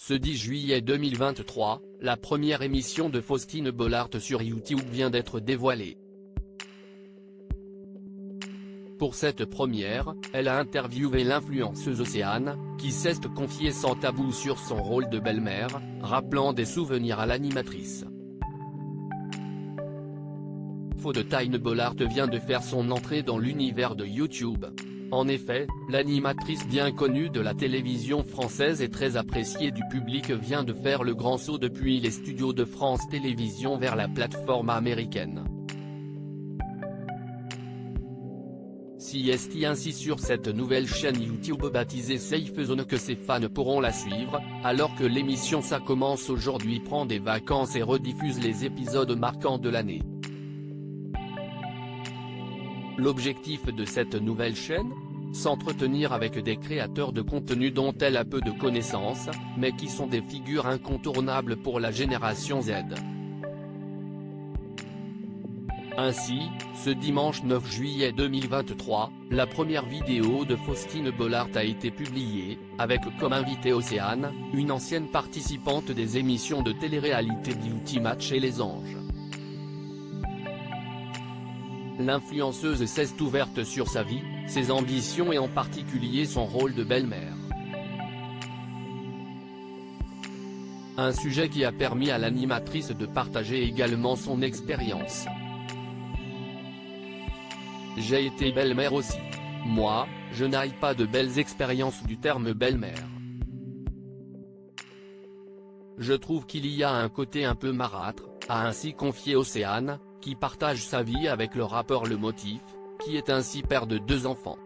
Ce 10 juillet 2023, la première émission de Faustine Bollaert sur YouTube vient d'être dévoilée. Pour cette première, elle a interviewé l'influenceuse Océane, qui s'est confiée sans tabou sur son rôle de belle-mère, rappelant des souvenirs à l'animatrice. Faustine Bollaert vient de faire son entrée dans l'univers de YouTube. En effet, l'animatrice bien connue de la télévision française et très appréciée du public vient de faire le grand saut depuis les studios de France Télévisions vers la plateforme américaine. C'est ainsi sur cette nouvelle chaîne YouTube baptisée Safe Zone que ses fans pourront la suivre, alors que l'émission Ça commence aujourd'hui prend des vacances et rediffuse les épisodes marquants de l'année. L'objectif de cette nouvelle chaîne ? S'entretenir avec des créateurs de contenu dont elle a peu de connaissances, mais qui sont des figures incontournables pour la génération Z. Ainsi, ce dimanche 9 juillet 2023, la première vidéo de Faustine Bollaert a été publiée, avec comme invitée Océane, une ancienne participante des émissions de télé-réalité Beauty Match et Les Anges. L'influenceuse s'est ouverte sur sa vie, ses ambitions et en particulier son rôle de belle-mère. Un sujet qui a permis à l'animatrice de partager également son expérience. J'ai été belle-mère aussi. Moi, je n'ai pas de belles expériences du terme belle-mère. Je trouve qu'il y a un côté un peu marâtre, a ainsi confié Océane, qui partage sa vie avec le rappeur Le Motif, qui est ainsi père de 2 enfants.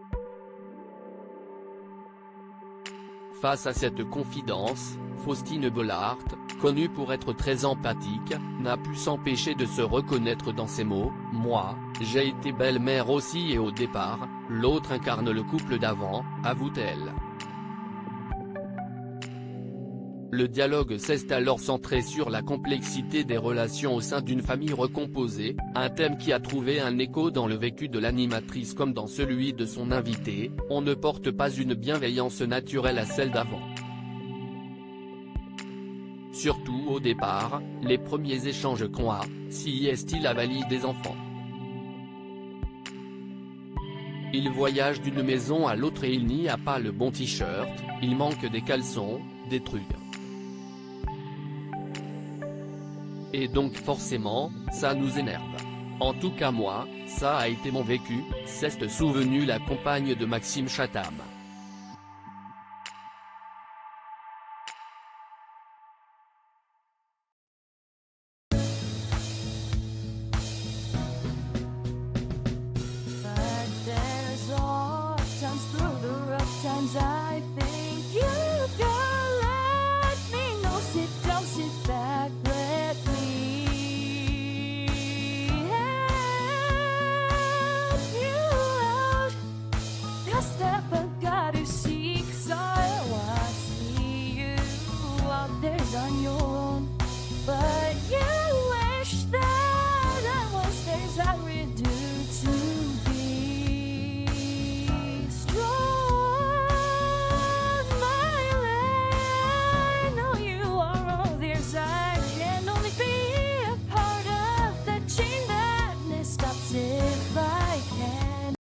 Face à cette confidence, Faustine Bollaert, connue pour être très empathique, n'a pu s'empêcher de se reconnaître dans ces mots « Moi, j'ai été belle-mère aussi et au départ, l'autre incarne le couple d'avant », avoue-t-elle. Le dialogue s'est alors centré sur la complexité des relations au sein d'une famille recomposée, un thème qui a trouvé un écho dans le vécu de l'animatrice comme dans celui de son invité. On ne porte pas une bienveillance naturelle à celle d'avant. Surtout au départ, les premiers échanges qu'on a, si est-il la valise des enfants. Il voyage d'une maison à l'autre et il n'y a pas le bon t-shirt, il manque des caleçons, des trucs. Et donc forcément, ça nous énerve. En tout cas moi, ça a été mon vécu, s'est souvenue la compagne de Maxime Chatham.